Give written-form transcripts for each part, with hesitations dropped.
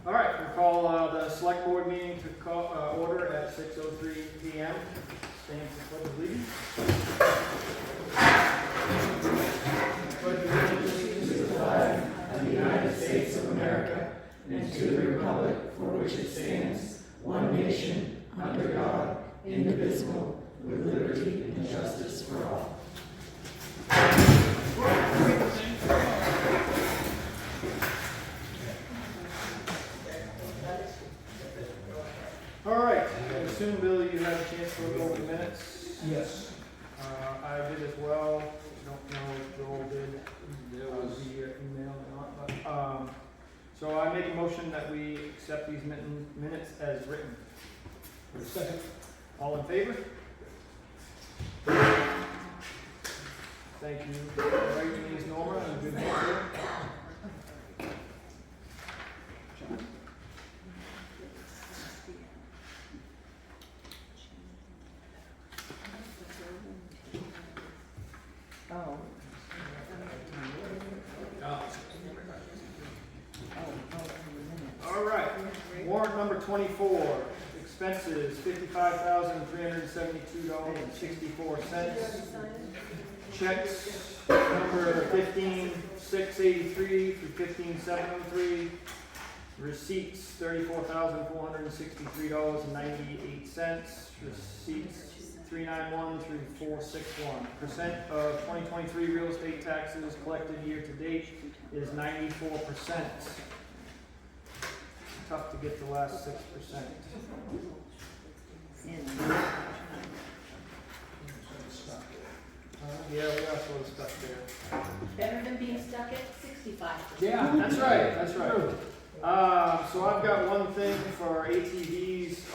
All right, we'll call the select board meeting to order at 6:03 p.m. Stand for pledge of allegiance. Pledge allegiance to the flag of the United States of America and to the republic for which it stands, one nation, under God, indivisible, with liberty and justice for all. All right, I assume, Bill, you had a chance to look over the minutes. Yes. I did as well. Don't know if Joel did. There was via email or not, but so I make a motion that we accept these minutes as written. second. All in favor? Thank you. Right, Denise, Norma, and good morning. All right, warrant number 24, expenses $55,372.64. Checks number 15,683 through 15,703. Receipts $34,463.98. Receipts 391 through 461. Percent of 2023 real estate taxes collected year to date is 94%. Tough to get the last 6%. Yeah, we got sort of stuck there. Better than being stuck at 65%. Yeah, that's right, that's right. So I've got one thing for ATVs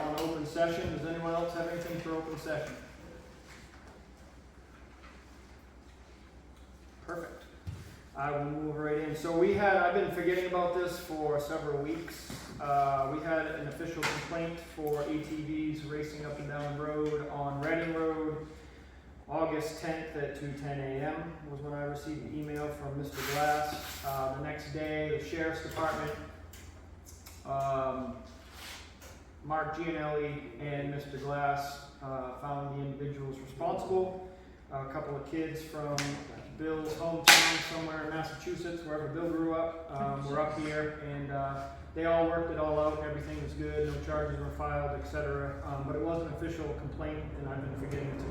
on open session. Does anyone else have anything for open session? Perfect. I will move right in. So I've been forgetting about this for several weeks. We had an official complaint for ATVs racing up and down the road on Reading Road. August 10th at 2:10 a.m. was when I received the email from Mr. Glass. The next day, the Sheriff's Department, Mark Gianelli and Mr. Glass found the individuals responsible. A couple of kids from Bill's hometown somewhere in Massachusetts, wherever Bill grew up, were up here, and they all worked it all out. Everything was good, no charges were filed, etc. But it was an official complaint, and I've been forgetting to.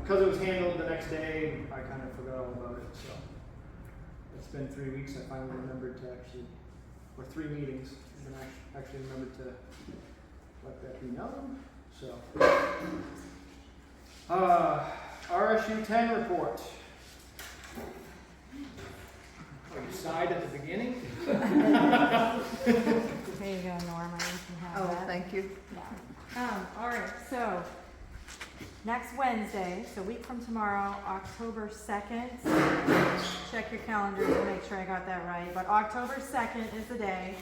Because it was handled the next day, I kind of forgot all about it. So it's been 3 weeks. I finally remembered to or 3 meetings, and I actually remembered to let that be known. So RSU 10 report. Oh, you sighed at the beginning. There you go, Norma. You can have that. Thank you. Yeah. All right. So next Wednesday, so a week from tomorrow, October 2nd. Check your calendars to make sure I got that right. But October 2nd is the day.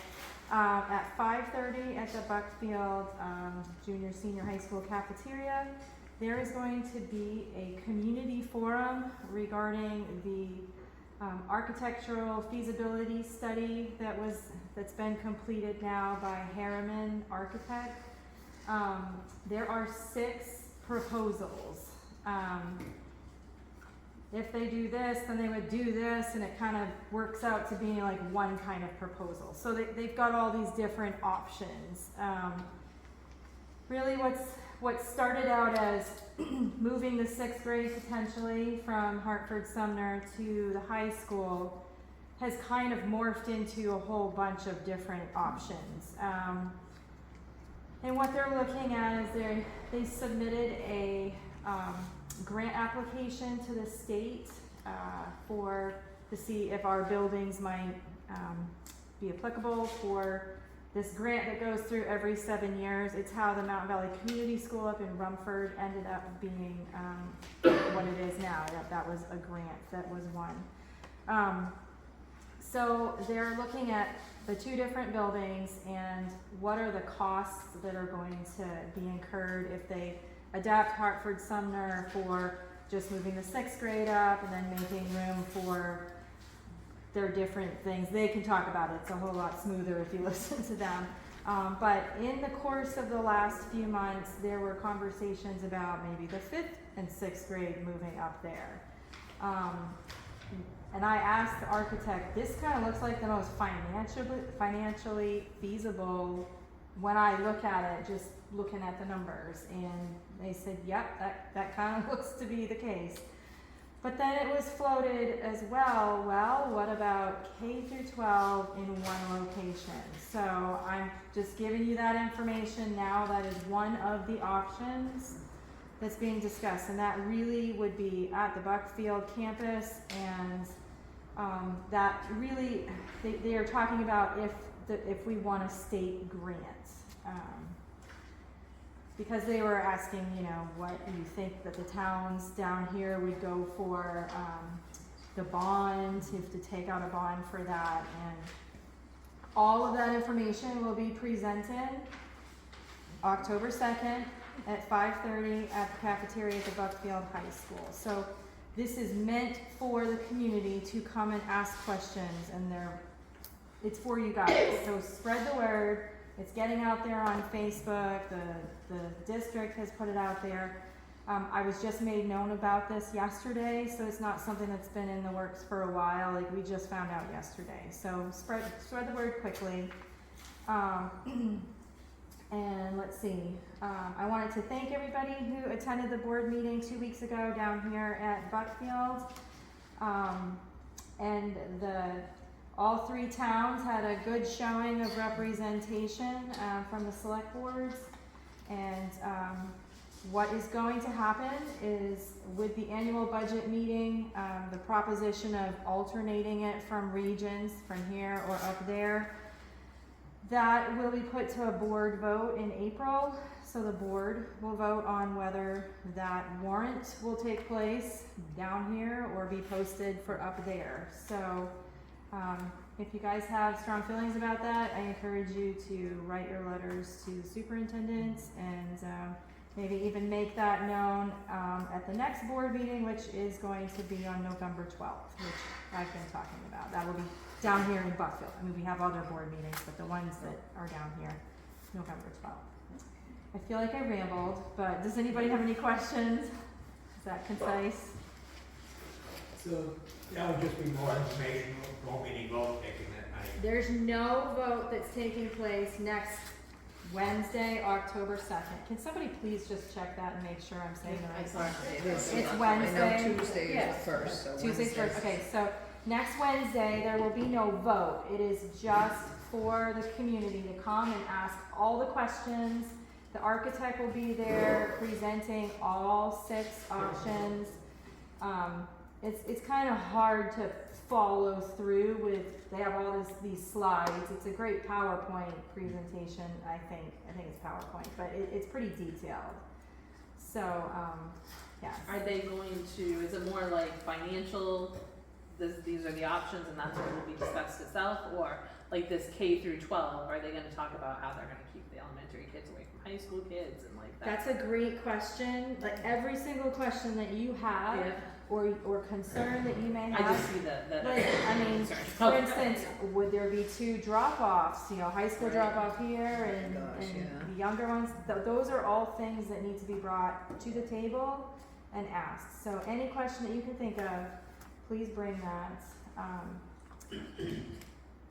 At 5:30 at the Buckfield Junior Senior High School cafeteria, there is going to be a community forum regarding the architectural feasibility study that's been completed now by Harriman Architect. There are 6 proposals. If they do this, then they would do this, and it kind of works out to being like one kind of proposal. So they've got all these different options. Really what started out as moving the 6th grade potentially from Hartford Sumner to the high school has kind of morphed into a whole bunch of different options. And what they're looking at is they submitted a grant application to the state to see if our buildings might be applicable for this grant that goes through every 7 years. It's how the Mountain Valley Community School up in Rumford ended up being what it is now. That was a grant that was won. So they're looking at the 2 different buildings and what are the costs that are going to be incurred if they adapt Hartford Sumner for just moving the 6th grade up and then making room for they're different things. They can talk about it. It's a whole lot smoother if you listen to them. But in the course of the last few months, there were conversations about maybe the 5th and 6th grade moving up there. And I asked the architect, this kind of looks like the most financially feasible when I look at it, just looking at the numbers. And they said, yep, that kind of looks to be the case. But then it was floated as well, what about K through 12 in one location? So I'm just giving you that information now. That is one of the options that's being discussed, and that really would be at the Buckfield campus, and that really, they are talking about if we want a state grant. Because they were asking, you know, what do you think that the towns down here would go for, the bond, if to take out a bond for that, and all of that information will be presented October 2nd at 5:30 at the cafeteria at the Buckfield High School. So this is meant for the community to come and ask questions, and it's for you guys. So spread the word. It's getting out there on Facebook. The district has put it out there. I was just made known about this yesterday, so it's not something that's been in the works for a while. Like, we just found out yesterday. So spread the word quickly. And let's see. I wanted to thank everybody who attended the board meeting 2 weeks ago down here at Buckfield. And all 3 towns had a good showing of representation from the select boards. And what is going to happen is, with the annual budget meeting, the proposition of alternating it from regions, from here or up there, that will be put to a board vote in April. So the board will vote on whether that warrant will take place down here or be posted for up there. So if you guys have strong feelings about that, I encourage you to write your letters to the superintendent, and maybe even make that known at the next board meeting, which is going to be on November 12th, which I've been talking about. That will be down here in Buckfield. I mean, we have other board meetings, but the ones that are down here, November 12th. I feel like I rambled, but does anybody have any questions? Is that concise? So that would just be more information, won't be any vote taken that night. There's no vote that's taking place next Wednesday, October 2nd. Can somebody please just check that and make sure I'm saying the right thing? It's Wednesday. I know Tuesday is Yes. the first, so Tuesday's Wednesday. first. Okay, so next Wednesday, there will be no vote. It is just for the community to come and ask all the questions. The architect will be there presenting all 6 options. It's kind of hard to follow through with, they have all these slides. It's a great PowerPoint presentation, I think it's PowerPoint, but it's pretty detailed. So, yeah. Are they going to, is it more like financial, these are the options and that's what will be discussed itself? Or like this K through 12, are they gonna talk about how they're gonna keep the elementary kids away from high school kids and like that? That's a great question. Like, every single question that you have, Yeah. or concern that you may I have. just see that Like, I mean, concern. for instance, would there be 2 drop-offs, high school Right. drop-off here and, Gosh, yeah. the younger ones? Those are all things that need to be brought to the table and asked. So any question that you can think of, please bring that.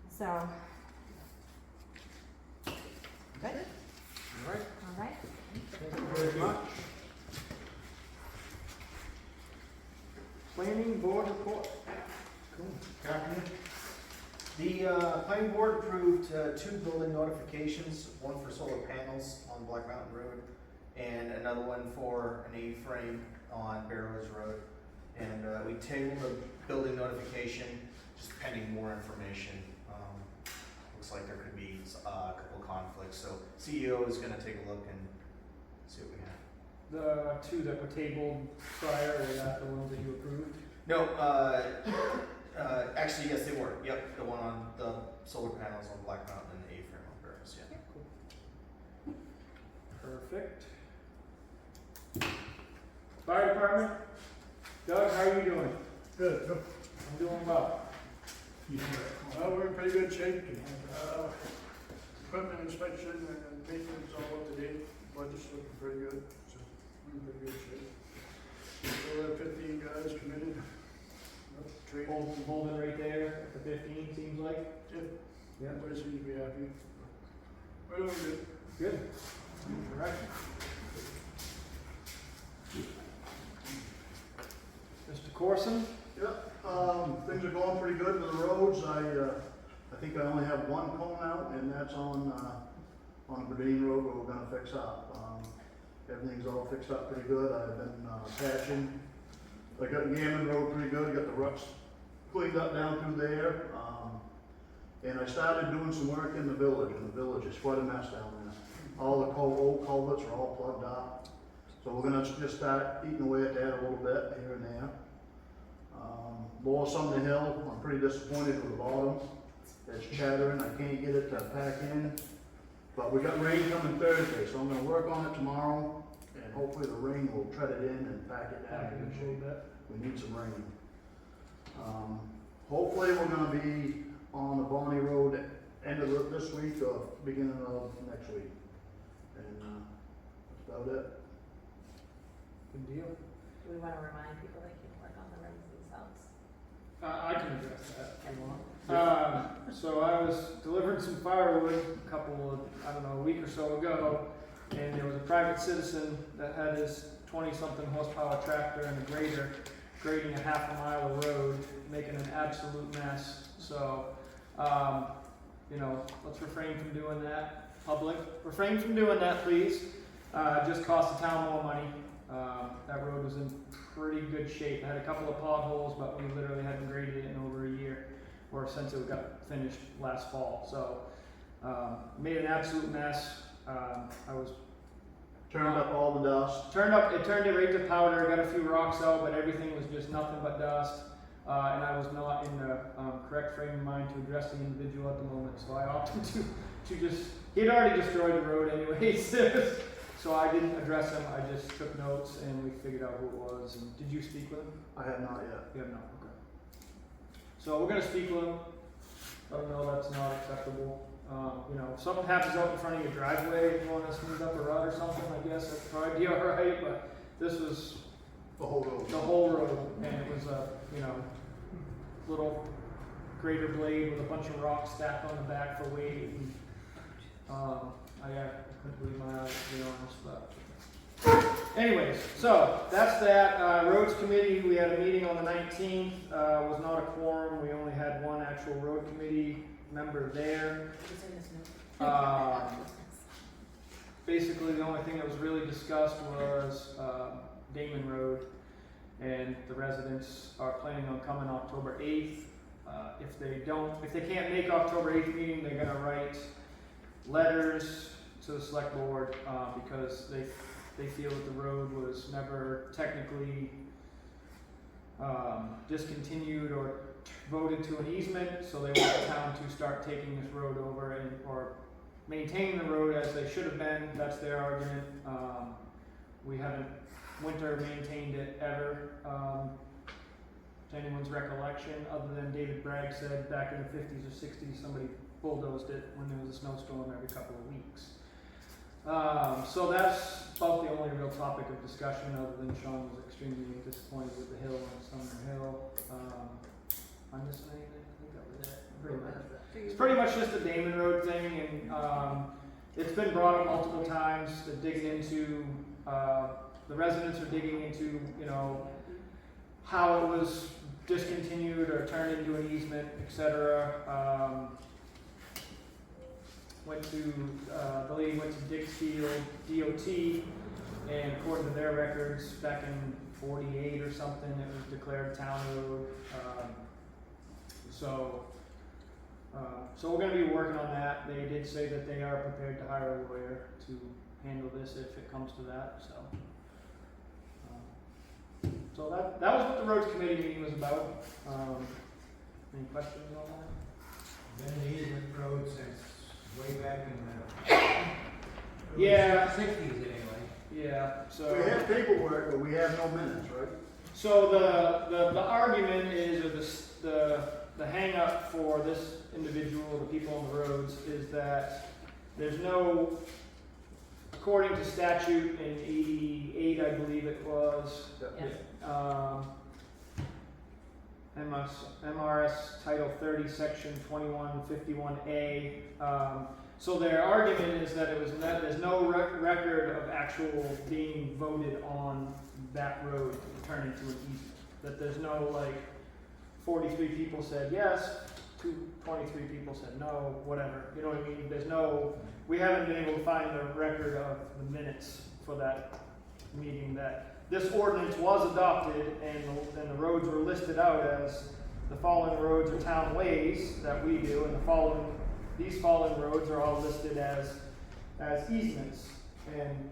So, good, All right, all right. thank you very much. Planning board report. Cool. Good afternoon. The planning board approved 2 building notifications, one for solar panels on Black Mountain Road and another one for an A-frame on Barrows Road. And we tabled the building notification, just pending more information. Looks like there could be a couple conflicts, so CEO is gonna take a look and see what we have. The 2 that were tabled prior, are that the ones that you approved? No, actually, yes, they were. Yep, the one on the solar panels on Black Mountain and the A-frame on Barrows, yeah. Perfect. Fire department, Doug, how are you doing? Good. I'm doing well. We're in pretty good shape. Equipment inspection and maintenance all up to date. Budget's looking pretty good, so we're in pretty good shape. So we have 15 guys committed. Training. Holding right there at the 15 seems like. Yeah. Everybody seems to be happy. We're doing good. Good. All right. Mr. Corson? Things are going pretty good with the roads. I think I only have one cone out, and that's on Berdine Road where we're gonna fix up. Everything's all fixed up pretty good. I've been patching. I got Gammon Road pretty good. Got the ruts cleaned up down through there. And I started doing some work in the village, and the village is quite a mess down there. All the old culverts are all plugged up. So we're gonna just start eating away at that a little bit here and there. Lower Sumner Hill, I'm pretty disappointed with the bottom. It's chattering, I can't get it to pack in. But we got rain coming Thursday, so I'm gonna work on it tomorrow, and hopefully the rain will tread it in and pack it down. Back in a little bit. We need some rain. Hopefully we're gonna be on the Bonnie Road end of this week or beginning of next week. And that's about it. Good deal. Do we wanna remind people they can work on the roads themselves? I can address that if you want. So I was delivering some firewood a week or so ago, and there was a private citizen that had his 20-something horsepower tractor and a grader grading a half a mile of road, making an absolute mess. So, let's refrain from doing that. Public, refrain from doing that, please. It just cost the town more money. That road was in pretty good shape. It had a couple of potholes, but we literally hadn't graded it in over a year, or since it got finished last fall. So, made an absolute mess. I was Turned up all the dust. it turned it right to powder, got a few rocks out, but everything was just nothing but dust. And I was not in the correct frame of mind to address the individual at the moment, so I opted to just, he had already destroyed the road anyways. So I didn't address him, I just took notes and we figured out who it was. And did you speak with him? I have not yet. You have not, okay. So we're gonna speak with him, let him know that's not acceptable. If something happens out in front of your driveway, you wanna smooth up a rut or something, I guess that'd probably be alright, but this was The whole road. the whole road, and it was a, little grater blade with a bunch of rocks stacked on the back for weight, and, I couldn't believe my eyes, to be honest, but. Anyways, so, that's that, roads committee, we had a meeting on the 19th, was not a quorum, we only had one actual road committee member there. Basically, the only thing that was really discussed was, Damon Road, and the residents are planning on coming October 8th. If they can't make October 8th meeting, they're gonna write letters to the select board, because they feel that the road was never technically, discontinued or voted to an easement, so they want the town to start taking this road over or maintain the road as they should have been. That's their argument. We haven't winter maintained it ever, to anyone's recollection, other than David Bragg said back in the 50s or 60s somebody bulldozed it when there was a snowstorm every couple of weeks. So that's about the only real topic of discussion, other than Sean was extremely disappointed with the hill on Sumner Hill. I'm missing anything? I think that was it. Pretty much. It's pretty much just a Damon Road thing, and it's been brought up multiple times. They're digging into, the residents are digging into, how it was discontinued or turned into an easement, etc. The lady went to Dixfield DOT, and according to their records, back in 48 or something, it was declared a town road. So we're going to be working on that. They did say that they are prepared to hire a lawyer to handle this if it comes to that. So that was what the roads committee meeting was about. Any questions on that? Been an easement road since way back in the Yeah. 60s anyway. Yeah. So We have paperwork, but we have no minutes, right? So the argument is, or the hang up for this individual, the people on the roads, is that there's no, according to statute in 88, I believe it was, MRS Title 30, Section 2151A. So their argument is that there's no record of actual being voted on that road to turn into an easement. That there's no 43 people said yes, 23 people said no, whatever. You know what I mean? We haven't been able to find a record of the minutes for that meeting that this ordinance was adopted and the roads were listed out as the following roads are town ways that we do, and these following roads are all listed as easements. And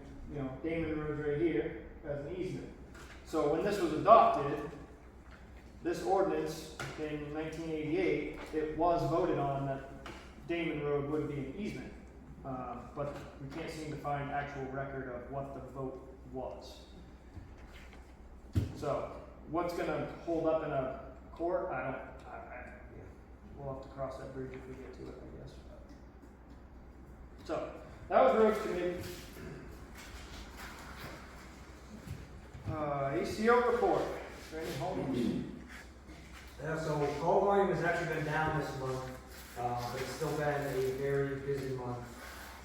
Damon Road's right here as an easement. So when this was adopted, this ordinance in 1988, it was voted on that Damon Road would be an easement. But we can't seem to find actual record of what the vote was. So, what's going to hold up in a court? We'll have to cross that bridge if we get to it, I guess. So, that was Roads Committee. ACO report. Randy Holmes. Yeah, so call volume has actually been down this month, but it's still been a very busy month.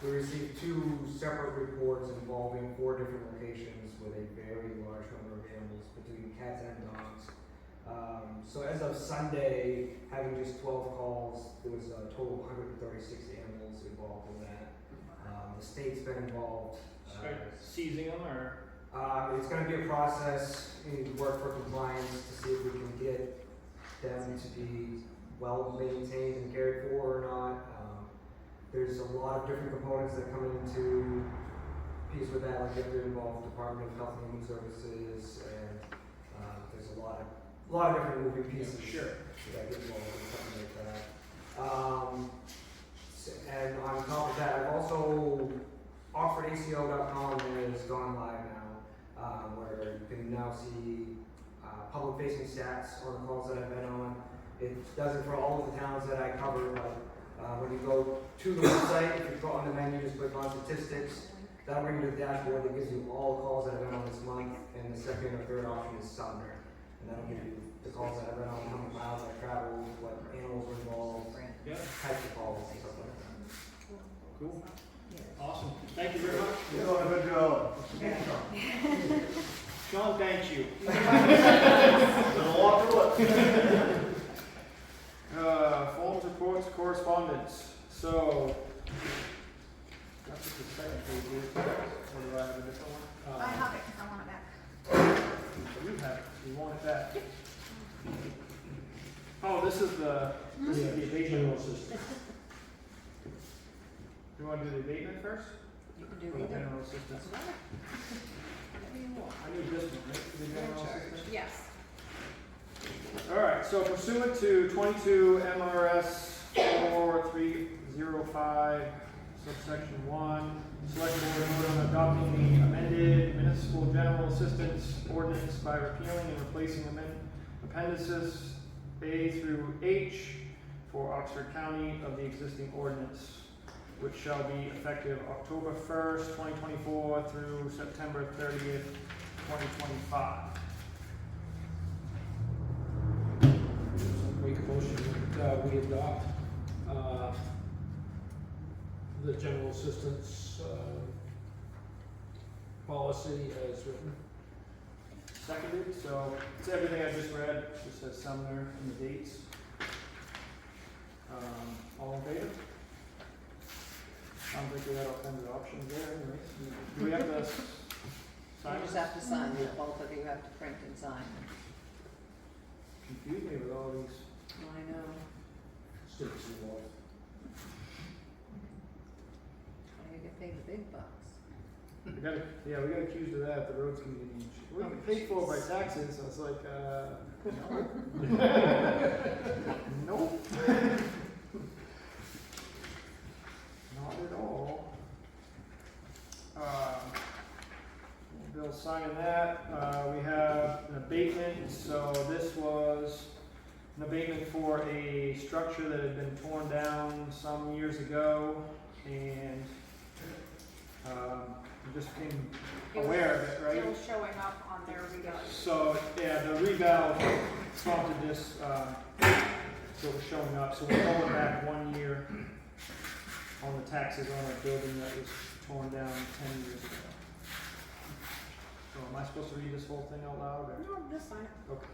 We received 2 separate reports involving 4 different locations with a very large number of animals, between cats and dogs. So as of Sunday, having just 12 calls, there was a total of 136 animals involved in that. The state's been involved. Seizing them, or? It's going to be a process. We need to work for compliance to see if we can get them to be well maintained and cared for or not. There's a lot of different components that come into piece with that, like you have to involve Department of Health and Human Services, and there's a lot of different moving pieces that get involved in something like that. And on top of that, I've also offered ACO.com has gone live now, where you can now see public-facing stats on the calls that I've been on. It does it for all of the towns that I cover, but when you go to the website, if you go on the menu, just click on statistics, that'll bring you to the dashboard that gives you all the calls that I've been on this month, and the second or third option is Sumner. And that'll give you the calls that I've been on, how many miles I traveled, what animals were involved, types of calls, and stuff like that. Cool. Awesome. Thank you very much. You're doing a good job. Sean, thank you. There's a lot to it. Forms, reports, correspondence. So, that's what the second page is. Or do I have a different one? I have it because I want it back. So you have it. You want it back. Oh, this is the abatement. Do you want to do the abatement first? You can Or do the either. general assistance? Doesn't matter. Whatever you want. I need this one, right? The You're in general charge. assistance? Yes. Alright, so pursuant to 22 MRS 4305, subsection 1, Select Board vote on adopting the amended municipal general assistance ordinance by repealing and replacing appendices A through H for Oxford County of the existing ordinance, which shall be effective October 1st, 2024 through September 30th, 2025. Make a motion that we adopt the general assistance policy as written. Seconded, so it's everything I just read, just says Sumner and the dates. All in favor? I don't think we had all kinds of options there anyways. Do we have to sign? You just have to sign, both of you have to print and sign. Confuse me with all these. I know. Sticks involved. You get paid the big bucks. We got accused of that at the roads committee. We get paid for it by taxes, so it's like, no. Nope. Not at all. Bill's signing that. We have an abatement, so this was an abatement for a structure that had been torn down some years ago, and, we just became aware of it, right? Still showing up on their revalue. So, yeah, the reval prompted this, so it was showing up, so we're going back 1 year on the taxes on a building that was torn down 10 years ago. So am I supposed to read this whole thing out loud, or? No, that's fine. Okay.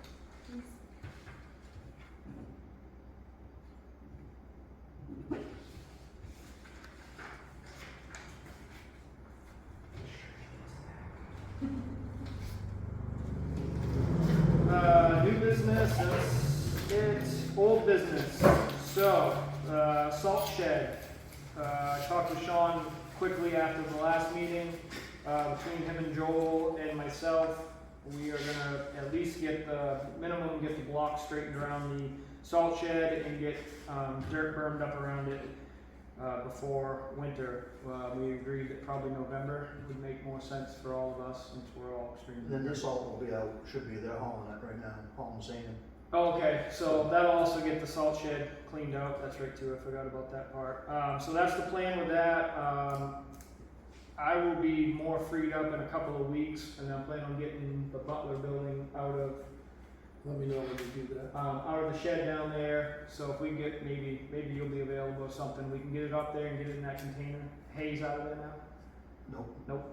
New business, it's old business. So, salt shed. I talked to Sean quickly after the last meeting. Between him and Joel and myself, we are gonna at least get the blocks straightened around the salt shed and get dirt burned up around it before winter. We agreed that probably November would make more sense for all of us since we're all extremely. Then this salt will be out, should be there hauling it right now, hauling sand. Oh, okay, so that'll also get the salt shed cleaned out, that's right too, I forgot about that part. So that's the plan with that. I will be more freed up in a couple of weeks, and I'm planning on getting the Butler building out of, Let me know when you do that. out of the shed down there. So if we get, maybe you'll be available or something, we can get it up there and get it in that container. Hayes out of there now? Nope.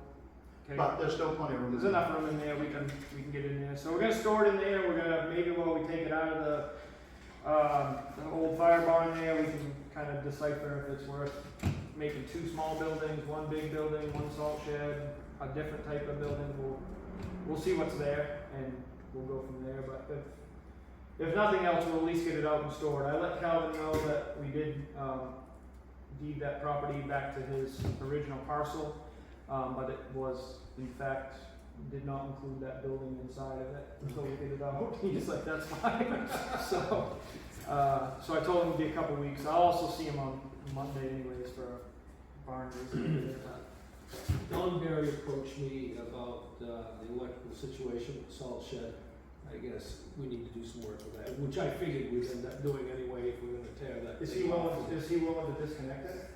Okay. But there's still plenty of room. There's enough room in there, we can get in there. So we're gonna store it in there, we're gonna, maybe while we take it out of the old fire barn there, we can kind of decipher if it's worth making 2 small buildings, 1 big building, 1 salt shed, a different type of building. We'll see what's there, and we'll go from there. But if nothing else, we'll at least get it out and stored. I let Calvin know that we did deed that property back to his original parcel, but it was, in fact, did not include that building inside of it until we get it out. He's like, that's fine. So I told him it'd be a couple weeks. I'll also see him on Monday anyways for a barn visit. Don Berry approached me about the electrical situation with the salt shed. I guess we need to do some work with that, which I figured we'd end up doing anyway if we're gonna tear that. Is he willing to disconnect it?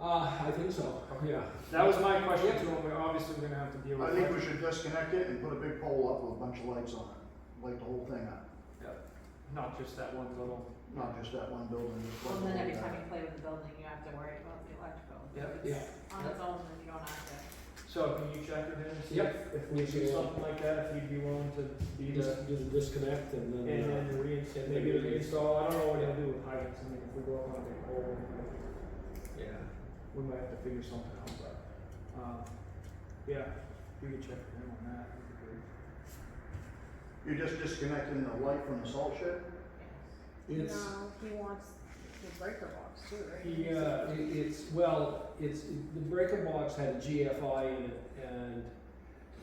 I think so, yeah. That was my question to him. We're obviously gonna have to deal with I think it. we should disconnect it and put a big pole up with a bunch of lights on it, light the whole thing up, Not just that one little. not just that one building. just Well, one then every building. time you play with the building, you have to worry about the electrical. Yeah. If it's on its own, then you don't have to. So can you check with him and see Yep. if we do something like that, if he'd be willing to be the, Just do the disconnect and then. and then maybe the reinstall, I don't know what he'll do with hydrants, I mean, if we go up on a big pole, Yeah. we might have to figure something out, but, yeah, we could check with him on that, that'd be great. You're just disconnecting the light from the salt shed? It's, No, he wants the breaker box too, right? the breaker box had a GFI in it and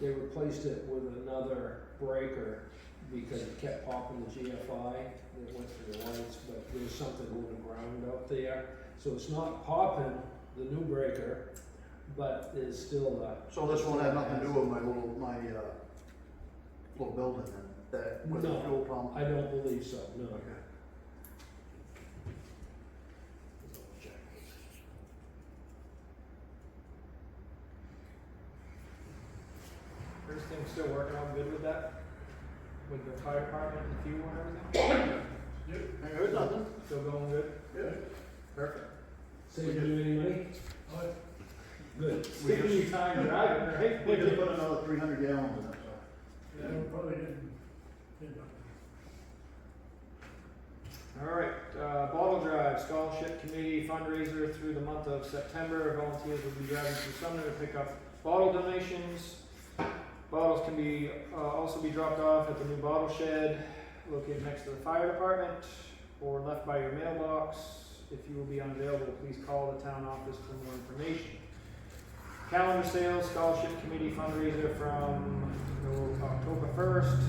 they replaced it with another breaker because it kept popping the GFI. It went through the lights, but there's something moving ground out there. So it's not popping the new breaker, but there's still a. So this won't have nothing to do with my little building then, that, with the No. fuel pump? I don't believe so, no. Okay. Everything's still working out good with that? With the fire department and fuel and everything? Ain't heard nothing? Still going good? Yeah. Perfect. Saving you any money? Good. Saving you time driving, right? We just put another 300 gallons in it, so. Yeah, probably didn't. Alright, bottle drive, scholarship committee fundraiser through the month of September. Volunteers will be driving through Sumner to pick up bottle donations. Bottles can be, also be dropped off at the new bottle shed located next to the fire department or left by your mailbox. If you will be unavailable, please call the town office for more information. Calendar sales, scholarship committee fundraiser from October 1st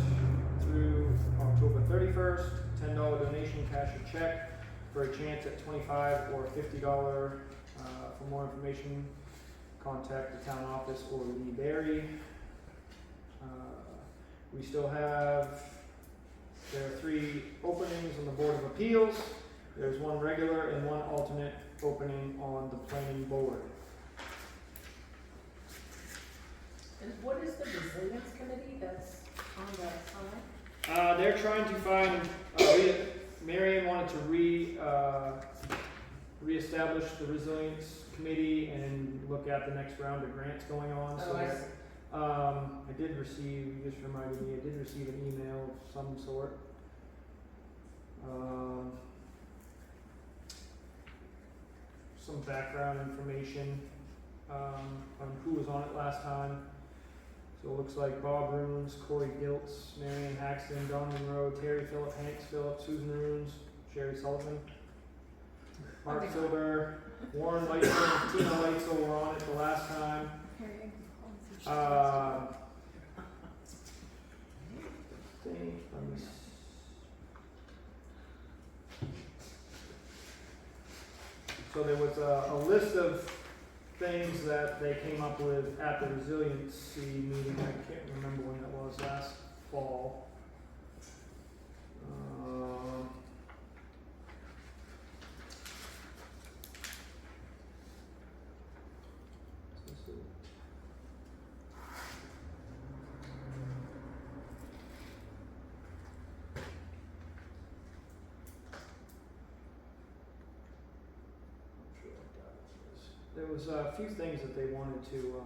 through October 31st. $10 donation, cash or check for a chance at $25 or $50. For more information, contact the town office or Lee Berry. We still have There are 3 openings on the Board of Appeals. There's 1 regular and 1 alternate opening on the planning board. And what is the resilience committee that's on the sign? They're trying to find, Marion wanted to reestablish the resilience committee and look at the next round of grants going on. So I see. I did receive, you just reminded me, I did receive an email of some sort. Some background information on who was on it last time. So it looks like Bob Runes, Corey Giltz, Marion Haxton, Don Monroe, Terry Phillip, Hanks Phillip, Susan Runes, Sherry Sullivan, Mark Silver, Warren Lightfoot, Tina Lightfoot were on it the last time. So there was a list of things that they came up with at the resiliency meeting. I can't remember when that was, last fall. There was a few things that they wanted to,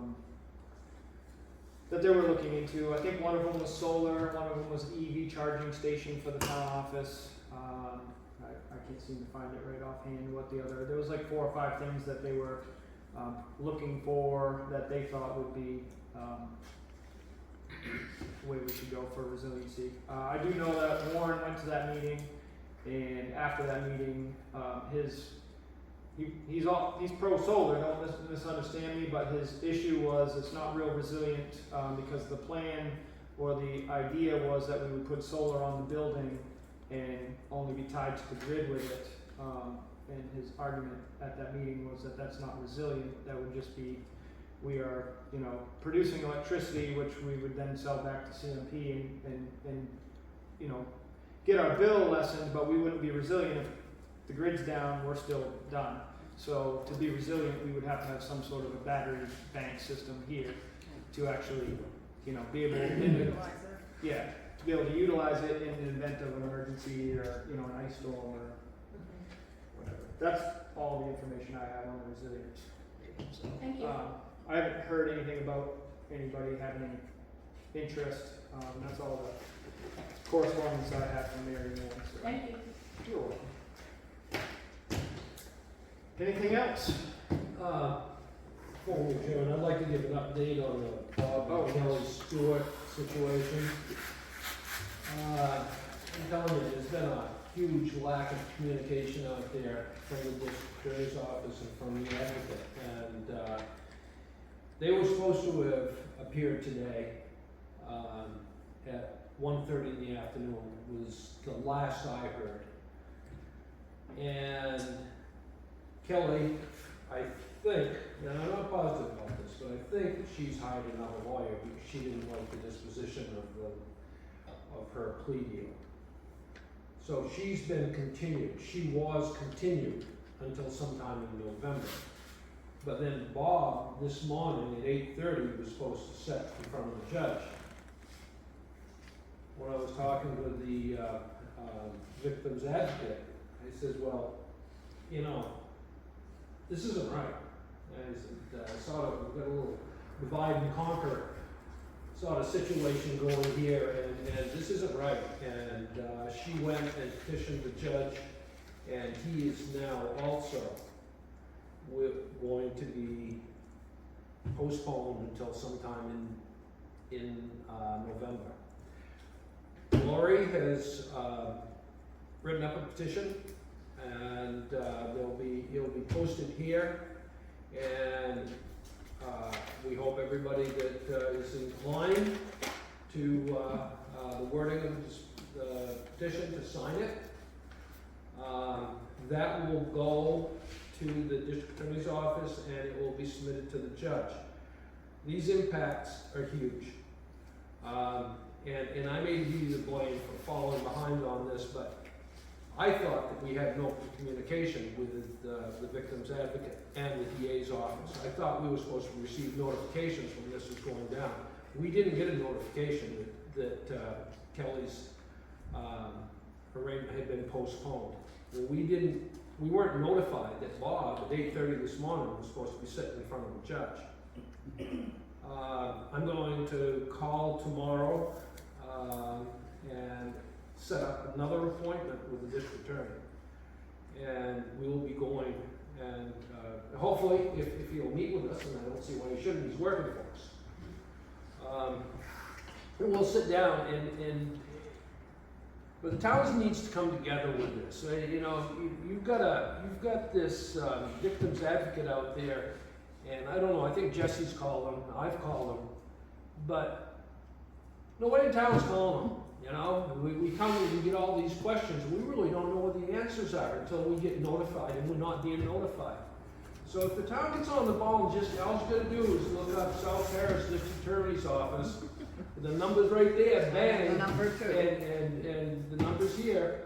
that they were looking into. I think one of them was solar, one of them was EV charging station for the town office. I can't seem to find it right offhand what the other, there was like 4 or 5 things that they were looking for that they thought would be the way we should go for resiliency. I do know that Warren went to that meeting, and after that meeting, he's pro solar, don't misunderstand me, but his issue was it's not real resilient because the plan or the idea was that we would put solar on the building and only be tied to the grid with it. And his argument at that meeting was that that's not resilient. That would just be, we are, producing electricity, which we would then sell back to CMP and get our bill lessened, but we wouldn't be resilient if the grid's down, we're still done. So to be resilient, we would have to have some sort of a battery bank system here to actually, be able to, to be able to utilize it in the event of an emergency or, an ice storm or whatever. That's all the information I have on the resilience. So, Thank you. I haven't heard anything about anybody having any interest. That's all the correspondence I have from Mary Ann. So. Thank you. You're welcome. Anything else? Before we adjourn, I'd like to give an update on the Bob and Kelly Stewart situation. I'm telling you, there's been a huge lack of communication out there from the district attorney's office and from the advocate. And they were supposed to have appeared today at 1:30 in the afternoon was the last I heard. And Kelly, I think, and I'm not positive about this, but I think that she's hired another lawyer because she didn't like the disposition of her plea deal. So she's been continued. She was continued until sometime in November. But then Bob, this morning at 8:30, was supposed to sit in front of the judge. When I was talking with the victim's advocate, I said, well, this isn't right. And I said, sort of, we've got a little divide and conquer sort of situation going here, and this isn't right. And she went and petitioned the judge, and he is now also going to be postponed until sometime in November. Lori has written up a petition, and it'll be posted here, and we hope everybody that is inclined to the wording of the petition to sign it. That will go to the district attorney's office, and it will be submitted to the judge. These impacts are huge. And I may be the blame for falling behind on this, but I thought that we had no communication with the victim's advocate and the DA's office. I thought we were supposed to receive notifications when this was going down. We didn't get a notification that Kelly's arraignment had been postponed. Well, we weren't notified that Bob at 8:30 this morning was supposed to be sitting in front of the judge. I'm going to call tomorrow and set up another appointment with the district attorney. And we will be going, and hopefully, if he'll meet with us, and I don't see why he shouldn't, he's working for us. We'll sit down but the town needs to come together with this. You know, you've got this victim's advocate out there, and I don't know, I think Jesse's called him, I've called him, but nobody in town's calling him. You know, we come and we get all these questions, and we really don't know what the answers are until we get notified, and we're not being notified. So if the town gets on the ball and just, all you gotta do is look up South Paris District Attorney's Office, the number's right there, bang. The number too. And the number's here,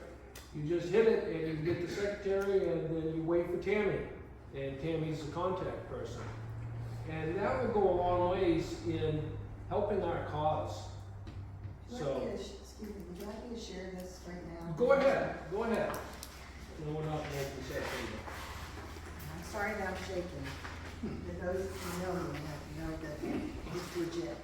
you just hit it, and you get the secretary, and then you wait for Tammy, and Tammy's the contact person. And that will go a long ways in helping our cause. So. Excuse me, would you like me to share this right now? Go ahead. No, we're not making this up either. I'm sorry that I'm shaking. For those who know me, know that it's legit.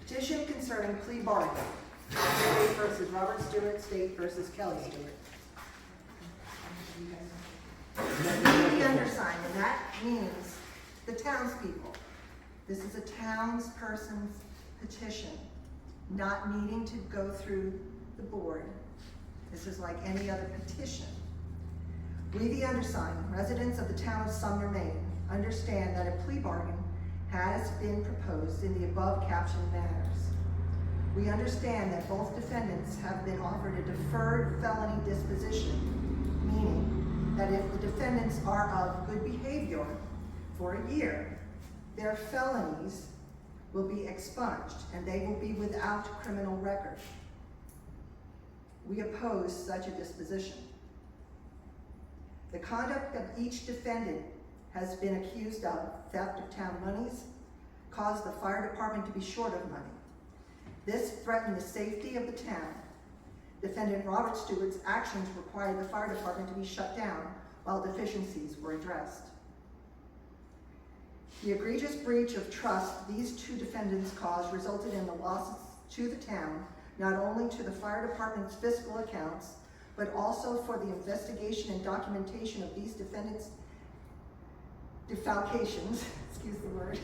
Petition concerning plea bargain. State versus Robert Stewart, State versus Kelly Stewart. The undersigned, and that means the townspeople. This is a townsperson's petition, not needing to go through the board. This is like any other petition. We, the undersigned, residents of the town of Sumner, Maine, understand that a plea bargain has been proposed in the above captioned matters. We understand that both defendants have been offered a deferred felony disposition, meaning that if the defendants are of good behavior for a year, their felonies will be expunged and they will be without criminal record. We oppose such a disposition. The conduct of each defendant has been accused of theft of town monies, caused the fire department to be short of money. This threatened the safety of the town. Defendant Robert Stewart's actions required the fire department to be shut down while deficiencies were addressed. The egregious breach of trust these two defendants caused resulted in the losses to the town, not only to the fire department's fiscal accounts, but also for the investigation and documentation of these defendants' defalcations, excuse the word,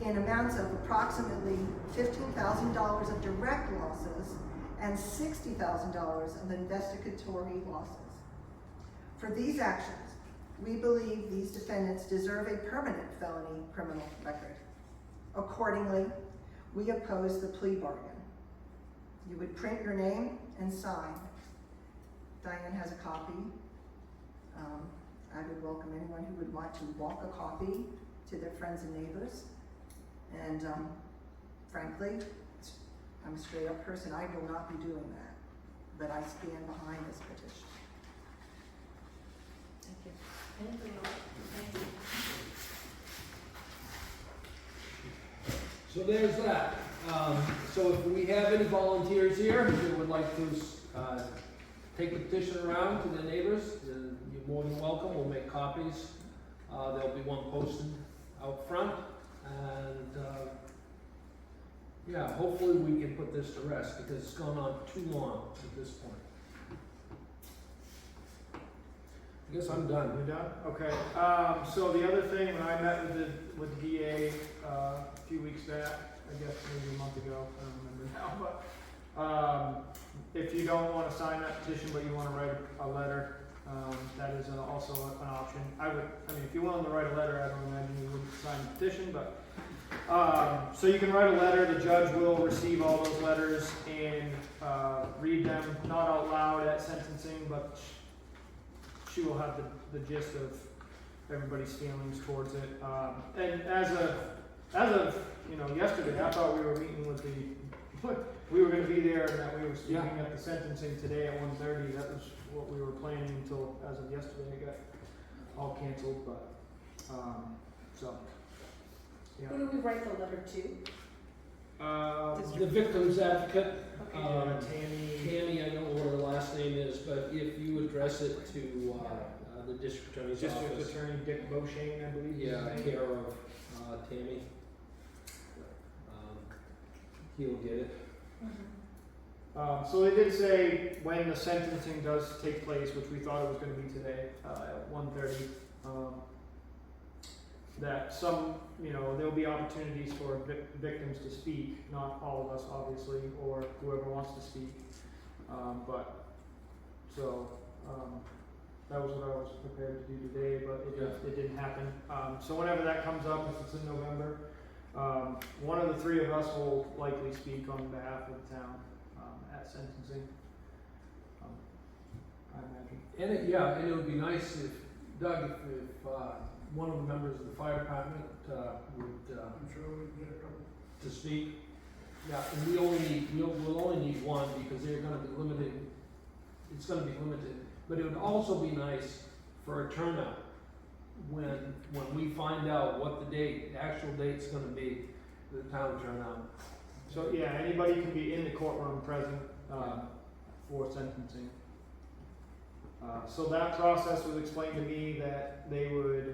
in amounts of approximately $15,000 of direct losses and $60,000 of investigatory losses. For these actions, we believe these defendants deserve a permanent felony criminal record. Accordingly, we oppose the plea bargain. You would print your name and sign. Diane has a copy. I would welcome anyone who would want to walk a copy to their friends and neighbors. And frankly, I'm a straight up person. I will not be doing that, but I stand behind this petition. Thank you. Anything else? Thank you. So there's that. So if we have any volunteers here who would like to take the petition around to their neighbors, then you're more than welcome. We'll make copies. There'll be one posted out front. And yeah, hopefully we can put this to rest because it's gone on too long at this point. I guess I'm done. You're done? Okay. So the other thing, when I met with the DA a few weeks back, I guess maybe a month ago, I don't remember now, but if you don't want to sign that petition but you want to write a letter, that is also an option. I mean, if you're willing to write a letter, I don't imagine you wouldn't sign the petition, but so you can write a letter. The judge will receive all those letters and read them, not out loud at sentencing, but she will have the gist of everybody's feelings towards it. And as as of, yesterday, I thought we were meeting with we were gonna be there and that we were speaking at the sentencing today at 1:30. That was what we were planning until, as of yesterday, it got all canceled, but, so, yeah. Who do we write the letter to? The victim's advocate, Tammy, I don't know what her last name is, but if you address it to, the district attorney's District office. Attorney Dick Beauchene, I believe. is his Yeah, name. care of, Tammy. He'll get it. So they did say when the sentencing does take place, which we thought it was gonna be today, at 1:30, that some, there'll be opportunities for victims to speak, not all of us obviously, or whoever wants to speak. That was what I was prepared to do today, but it didn't happen. So whenever that comes up, if it's in November, one of the three of us will likely speak on behalf of the town, at sentencing. I imagine. And it would be nice if, Doug, if one of the members of the fire department, would, I'm sure we can get a couple. to speak. Yeah, and we'll only need one because they're gonna be limited, it's gonna be limited. But it would also be nice for a turnout when we find out what the actual date's gonna be, the town turnout. So, yeah, anybody can be in the courtroom present, for sentencing. So that process was explained to me that the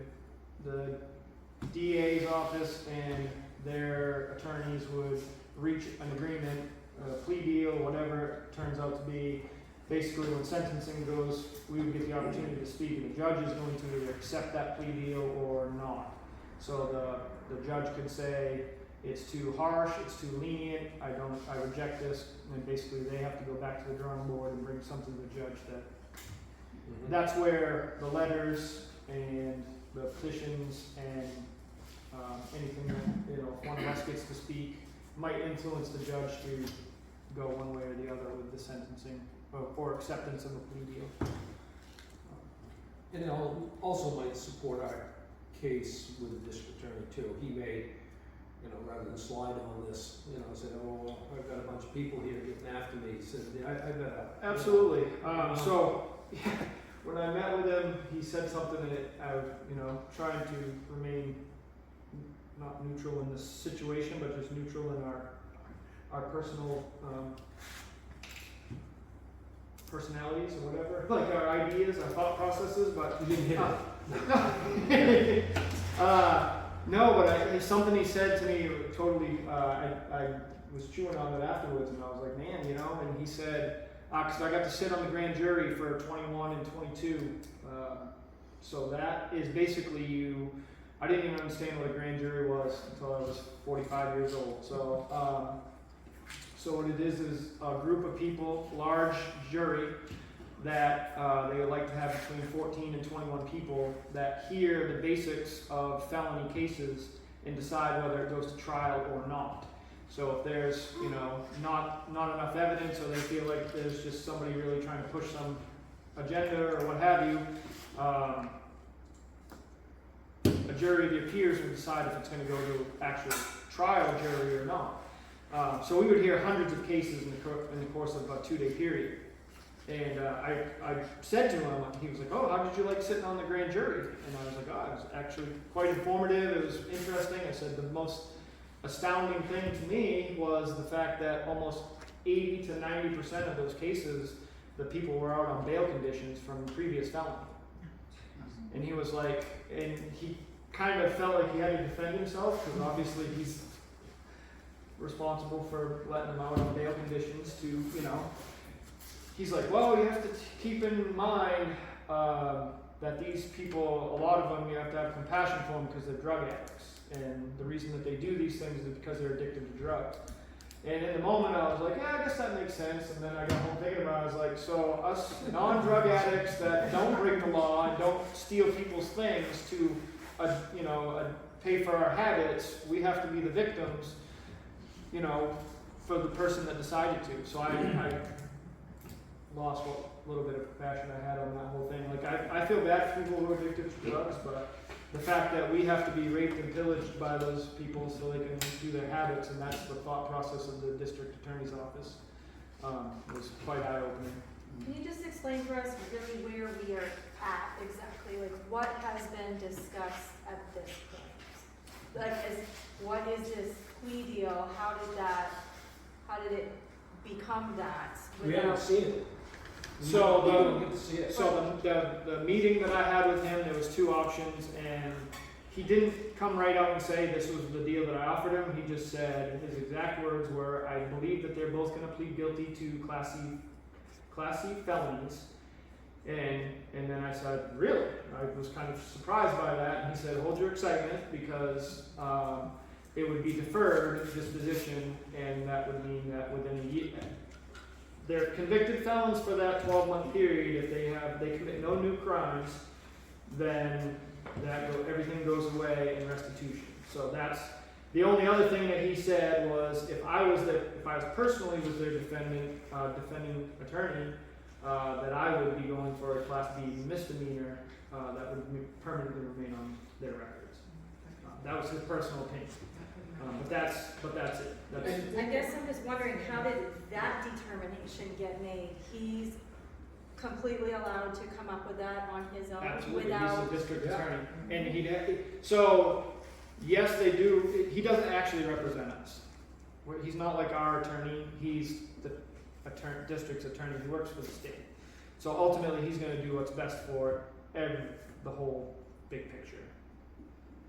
DA's office and their attorneys would reach an agreement, a plea deal, whatever it turns out to be. Basically, when sentencing goes, we would get the opportunity to speak, and the judge is going to either accept that plea deal or not. So the judge could say, it's too harsh, it's too lenient, I reject this, and basically they have to go back to the drawing board and bring something to the judge that, that's where the letters and the petitions and, anything that, if one of us gets to speak, might influence the judge to go one way or the other with the sentencing, or acceptance of a plea deal. And it also might support our case with the district attorney too. He may, rather than slide on this, say, oh, well, I've got a bunch of people here getting after me, he said, I better. Absolutely. So, when I met with him, he said something that I was, trying to remain not neutral in this situation, but just neutral in our personal personalities or whatever, like our ideas, our thought processes, but You didn't hit it. no, but something he said to me totally, I was chewing on it afterwards, and I was like, man, and he said, because I got to sit on the grand jury for 21 and 22, so that is basically I didn't even understand what a grand jury was until I was 45 years old, so what it is a group of people, large jury, that they would like to have between 14 and 21 people that hear the basics of felony cases and decide whether it goes to trial or not. So if there's, not enough evidence, or they feel like there's just somebody really trying to push some agenda or what have you, a jury of your peers will decide if it's going to go to actual trial jury or not. So we would hear hundreds of cases in the course of a 2-day period. And I said to him, he was like, oh, how did you like sitting on the grand jury? And I was like, oh, it was actually quite informative, it was interesting. I said the most astounding thing to me was the fact that almost 80 to 90% of those cases, the people were out on bail conditions from previous felony. And he was like, and he kind of felt like he had to defend himself, because obviously he's responsible for letting them out on bail conditions to, he's like, well, you have to keep in mind that these people, a lot of them, you have to have compassion for them because they're drug addicts. And the reason that they do these things is because they're addicted to drugs. And in the moment, I was like, yeah, I guess that makes sense. And then I got home thinking about it, I was like, so us non-drug addicts that don't break the law and don't steal people's things to, pay for our habits, we have to be the victims, for the person that decided to. So I lost what little bit of compassion I had on that whole thing. Like, I feel bad for people who are addicted to drugs, but the fact that we have to be raped and pillaged by those people so they can do their habits, and that's the thought process of the district attorney's office, was quite eye-opening. Can you just explain for us really where we are at exactly? Like, what has been discussed at this point? Like, what is this plea deal? How did it become that? We haven't seen it. So, We don't get to see it. So the meeting that I had with him, there was two options, and he didn't come right out and say this was the deal that I offered him. He just said, his exact words were, I believe that they're both gonna plead guilty to Class C felonies. And then I said, really? I was kind of surprised by that, and he said, hold your excitement, because it would be deferred disposition, and that would mean that within a year, they're convicted felons for that 12-month period. If they commit no new crimes, then everything goes away in restitution. So that's the only other thing that he said was, if I was personally their defending attorney, that I would be going for a Class B misdemeanor that would permanently remain on their records. That was his personal opinion. But that's it. I guess I'm just wondering, how did that determination get made? He's completely allowed to come up with that on his own Absolutely, without. he's the district attorney, and so yes, they do. He doesn't actually represent us. He's not like our attorney. He's the district's attorney who works for the state. So ultimately, he's going to do what's best for the whole big picture.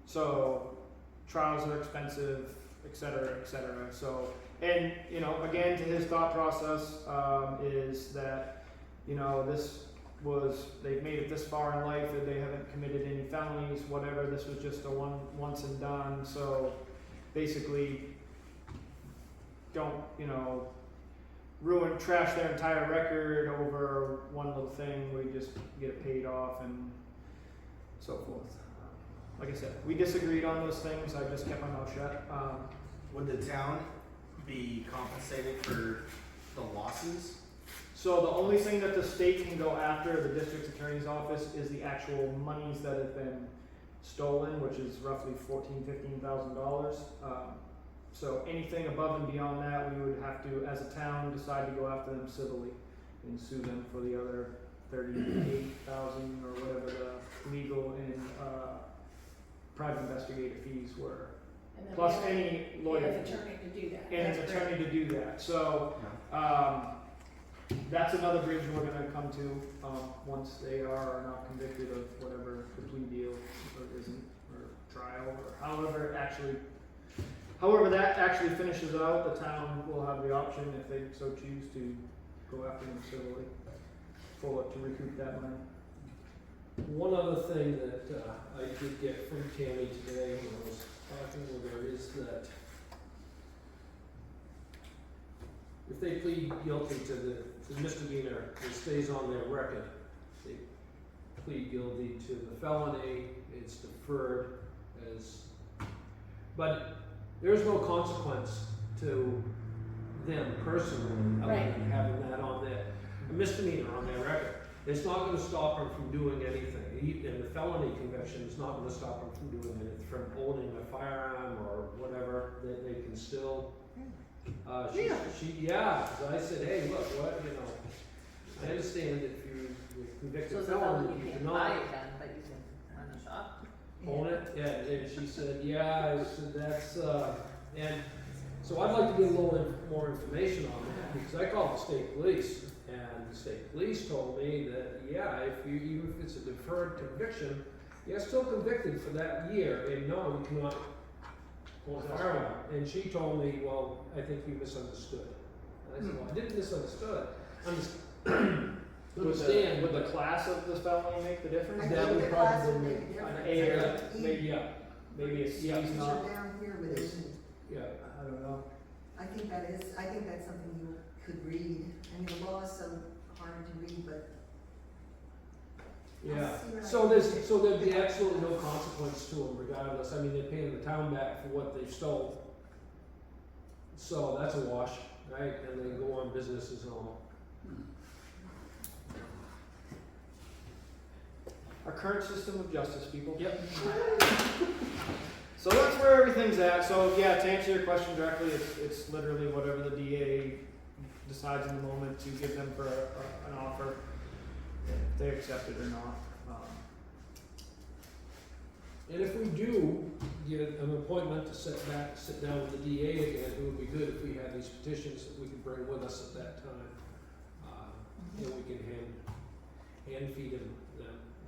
So trials are expensive, et cetera, et cetera. So, and again, to his thought process is that they've made it this far in life that they haven't committed any felonies, whatever. This was just a once and done. So basically, don't trash their entire record over one little thing. We just get it paid off and so forth. Like I said, we disagreed on those things. I just kept my mouth shut. Would the town be compensated for the losses? So the only thing that the state can go after the district attorney's office is the actual monies that have been stolen, which is roughly $14,000-15,000. So anything above and beyond that, we would have to, as a town, decide to go after them civilly and sue them for the other $38,000 or whatever the legal and private investigator fees were. And then Plus we have- any we lawyer have fee. an attorney to do that. And an That's attorney great. to do that. So that's another bridge we're going to come to once they are not convicted of whatever the plea deal or isn't, or trial, or however that actually finishes out. The town will have the option, if they so choose, to go after them civilly to recoup that money. One other thing that I did get from Tammy today when I was talking with her is that if they plead guilty to the misdemeanor, it stays on their record. They plead guilty to the felony, it's deferred but there's no consequence to them personally other than having that on a misdemeanor on their record. It's not going to stop them from doing anything. And the felony conviction is not going to stop them from doing anything, from owning a firearm or whatever. They can still. Because I said, hey, look, I understand if you're So convicted it's a felon, felony, you you can cannot buy a gun, but you can run a shop. own it. Yeah, and she said, yeah. I said that's and so I'd like to get a little more information on that because I called the state police. And the state police told me that, even if it's a deferred conviction, you're still convicted for that year, and no, you cannot hold a firearm. And she told me, well, I think you misunderstood. And I said, well, I didn't misunderstand. Would the class of the felony make the difference? That would probably make An A or maybe a C is not. Down here with it. Yeah. I don't know. I think that's something you could read. I mean, the law is so hard to read, but. Yeah. I'll see what I So can there'd be absolutely no consequence to them regardless. I mean, they're paying the town back for what they've stole. So that's a wash, right? And they go on business as normal. our current system of justice, people. Yep. So that's where everything's at. So yeah, to answer your question directly, it's literally whatever the DA decides in the moment to give them for an offer, if they accept it or not. And if we do get an appointment to sit down with the DA again, it would be good if we had these petitions that we could bring with us at that time. That we can hand feed them,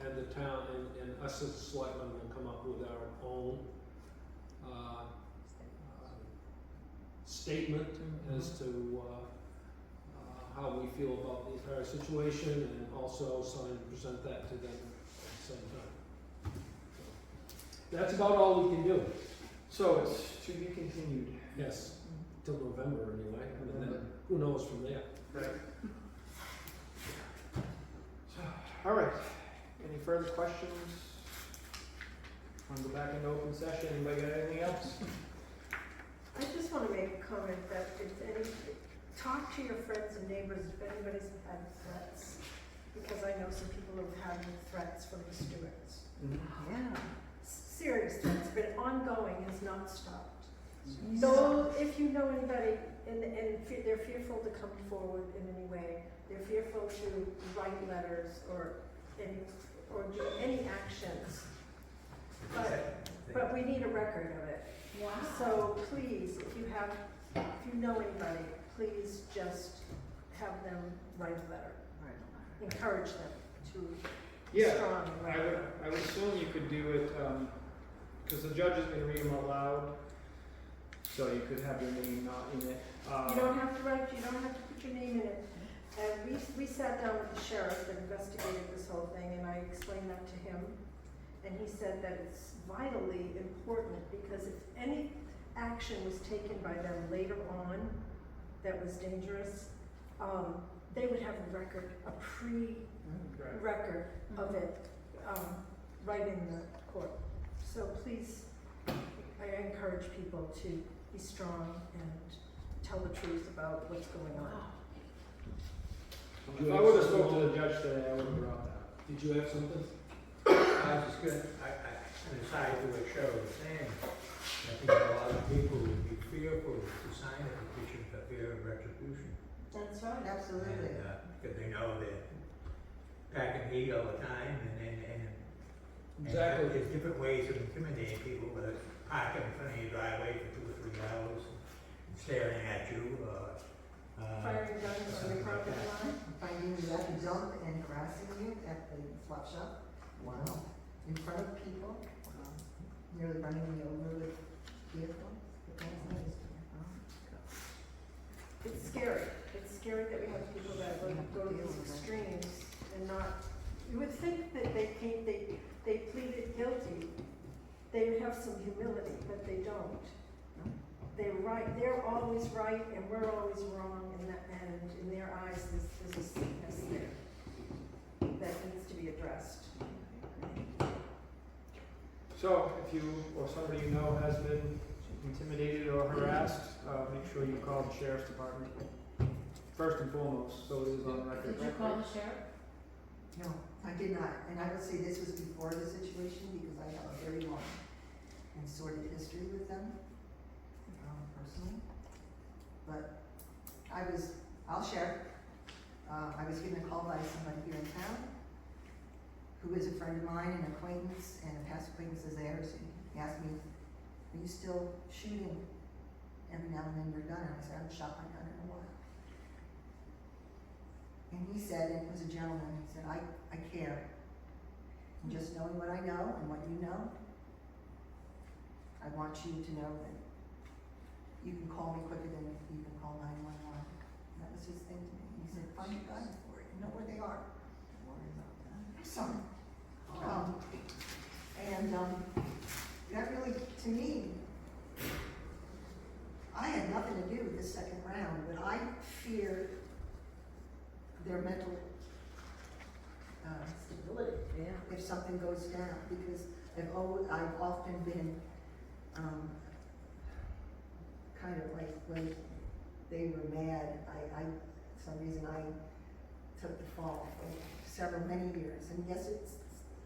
and the town, and us as selectmen will come up with our own statement as to how we feel about the entire situation, and also present that to them at the same time. That's about all we can do. So it's to be continued. Yes, till November anyway, and then who knows from there. Right. All right. Any further questions? Want to go back into open session? Anybody got anything else? I just want to make a comment that talk to your friends and neighbors if anybody's had threats, because I know some people who've had threats from the Stewarts. Yeah. Serious threats, but ongoing has not stopped. So if you know anybody and they're fearful to come forward in any way, they're fearful to write letters or do any actions. But we need a record of it. Wow. So please, if you know anybody, please just have them write a letter. Encourage them to be Yeah, strong and write a letter. I would assume you could do it, because the judge is going to read them out loud, so you could have your name not in it. You don't have to put your name in it. And we sat down with the sheriff that investigated this whole thing, and I explained that to him. And he said that it's vitally important, because if any action was taken by them later on that was dangerous, they would have a record, a pre-record of it, right in the court. So please, I encourage people to be strong and tell the truth about what's going on. If I would have spoke to the judge today, I would have brought that. Did you have something? I was just gonna, on the side to what Cheryl was saying, I think a lot of people would be fearful to sign a petition for fear of retribution. That's right. Absolutely. Because they know they're packing heat all the time, and Exactly. there's different ways of intimidating people, whether it's parking in front of your driveway for 2 or 3 hours, and staring at you, Firing guns on the property line. Finding you at the dump and harassing you at the swap shop. Wow. In front of people. Wow. Nearly running me over with vehicles. It's scary. It's scary that we have people that go to these extremes and not. You would think that they pleaded guilty, they would have some humility, but they don't. They're right. They're always right, and we're always wrong. And in their eyes, there's a sickness there that needs to be addressed. So if you or somebody you know has been intimidated or harassed, make sure you call the sheriff's department first and foremost, so it is on record. Did you call the sheriff? No, I did not. And I would say this was before the situation, because I have a very long and sordid history with them, personally. But I'll share. I was given a call by somebody here in town who is a friend of mine, an acquaintance, and a past acquaintance of theirs. He asked me, "Are you still shooting every now and then your gun?" And I said, "I haven't shot my gun in a while." And he said, and it was a gentleman, he said, I care. And just knowing what I know and what you know, I want you to know that you can call me quicker than you can call 911. And that was his thing to me. He said, find your guns for it. You know where they are. Don't worry about that. I'm sorry. That really, to me, I had nothing to do with this second round, but I feared their mental stability if something goes down, because I've often been kind of like when they were mad, for some reason I took the fall for many years, and yes,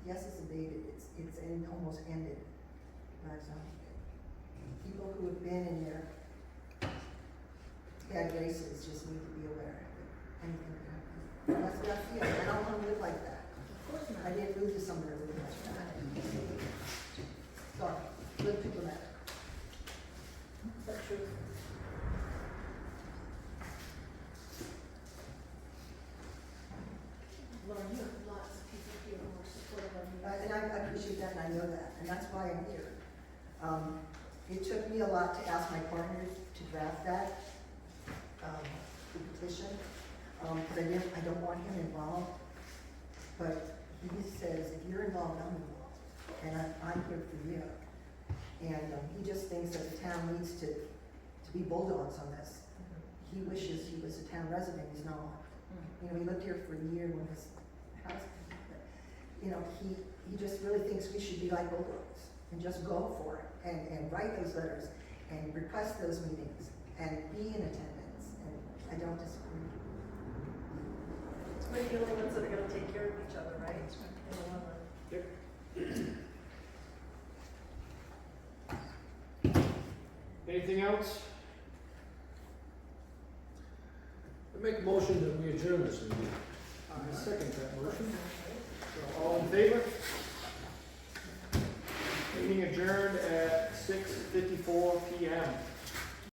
yes, it's abated, almost ended. But, people who have been in their bad graces just need to be aware that anything can happen. That's what I feel, I don't wanna live like that. Of course not. I didn't move to somewhere living like that. Sorry, live people that. That's true. Lauren, you have lots of people here who are supportive of you. And I appreciate that, and I know that, and that's why I'm here. It took me a lot to ask my partners to draft that, the petition, because I don't want him involved. But he says, if you're involved, I'm involved, and I'm here for you. And he just thinks that the town needs to be bulldogs on this. He wishes he was a town resident, he's not. You know, he lived here for a year when his house, you know, he just really thinks we should be like bulldogs and just go for it and write those letters and request those meetings and be in attendance, and I don't disagree. We're the only ones that are gonna take care of each other, right? In the long run. Anything else? I make a motion that we adjourn this meeting. I second that motion. So all in favor? Meeting adjourned at